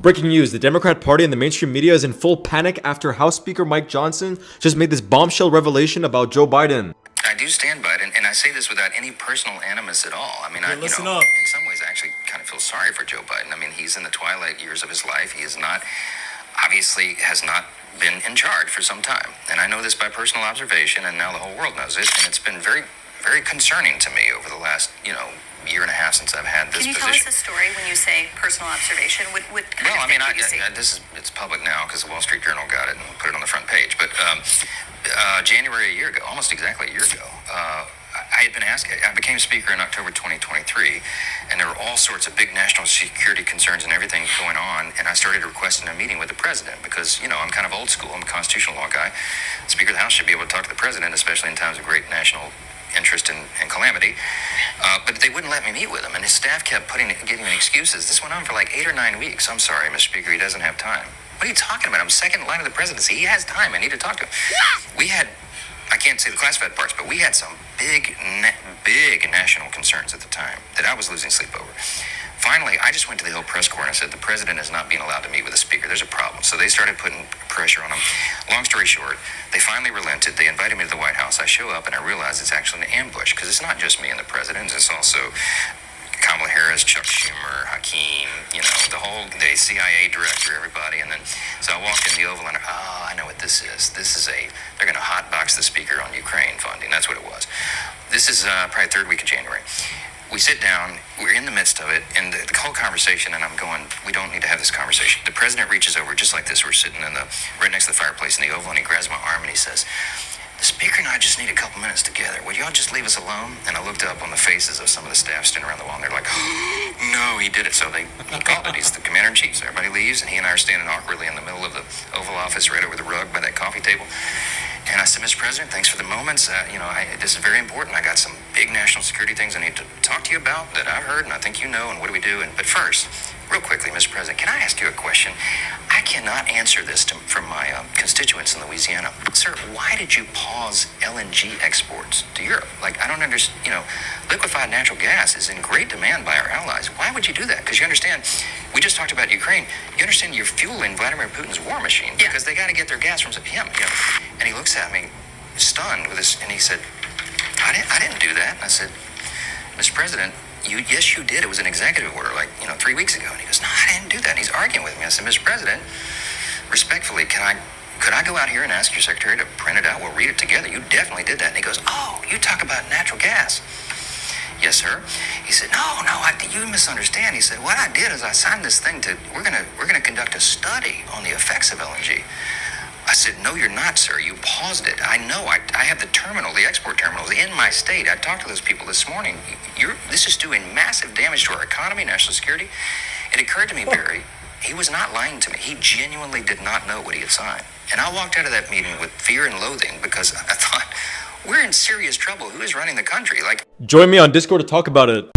Breaking news, the Democrat Party and the mainstream media is in full panic after House Speaker Mike Johnson just made this bombshell revelation about Joe Biden. I do stand by it, and I say this without any personal animus at all. I mean, in some ways, I actually kind of feel sorry for Joe Biden. I mean, he's in the twilight years of his life. He is not, obviously, has not been in charge for some time. And I know this by personal observation, and now the whole world knows it. And it's been very, very concerning to me over the last, year and a half since I've had this position. Can you tell us a story when you say personal observation? It's public now because the Wall Street Journal got it and put it on the front page. But January a year ago, almost exactly a year ago, I had been asked. I became Speaker in October 2023, and there were all sorts of big national security concerns and everything going on. And I started requesting a meeting with the president because, I'm kind of old school. I'm a constitutional law guy. Speaker of the House should be able to talk to the president, especially in times of great national interest and calamity. But they wouldn't let me meet with him, and his staff kept giving me excuses. This went on for like 8 or 9 weeks. I'm sorry, Mr. Speaker, he doesn't have time. What are you talking about? I'm second in line of the presidency. He has time. I need to talk to him. We had, I can't say the classified parts, but we had some big national concerns at the time that I was losing sleep over. Finally, I just went to the Hill press corps and I said, the president is not being allowed to meet with the speaker. There's a problem. So they started putting pressure on him. Long story short, they finally relented. They invited me to the White House. I show up and I realize it's actually an ambush because it's not just me and the president. It's also Kamala Harris, Chuck Schumer, Hakeem, the CIA director, everybody. And then, so I walked in the Oval and, I know what this is. They're going to hotbox the speaker on Ukraine funding. That's what it was. This is probably third week of January. We sit down, we're in the midst of it, and the whole conversation, and I'm going, we don't need to have this conversation. The president reaches over just like this. We're sitting right next to the fireplace in the Oval, and he grabs my arm and he says, the speaker and I just need a couple minutes together. Would y'all just leave us alone? And I looked up on the faces of some of the staff standing around the wall, and they're like, no, he did it. So he called it. He's the commander-in-chief. So everybody leaves, and he and I are standing awkwardly in the middle of the Oval Office right over the rug by that coffee table. And I said, Mr. President, thanks for the moments. This is very important. I got some big national security things I need to talk to you about that I've heard, and I think you know, and what do we do? But first, real quickly, Mr. President, can I ask you a question? I cannot answer this from my constituents in Louisiana. Sir, why did you pause LNG exports to Europe? I don't understand. Liquefied natural gas is in great demand by our allies. Why would you do that? Because you understand, we just talked about Ukraine. You understand you're fueling Vladimir Putin's war machine because they got to get their gas from him. And he looks at me, stunned with this, and he said, I didn't do that. And I said, Mr. President, yes, you did. It was an executive order 3 weeks ago. And he goes, no, I didn't do that. And he's arguing with me. I said, Mr. President, respectfully, could I go out here and ask your secretary to print it out? We'll read it together. You definitely did that. And he goes, oh, you talk about natural gas. Yes, sir. He said, no, you misunderstand. He said, what I did is I signed this thing we're gonna conduct a study on the effects of LNG. I said, no, you're not, sir. You paused it. I know. I have the export terminals in my state. I talked to those people this morning. This is doing massive damage to our economy, national security. It occurred to me, Barry, he was not lying to me. He genuinely did not know what he had signed. And I walked out of that meeting with fear and loathing because I thought, we're in serious trouble. Who is running the country? Join me on Discord to talk about it.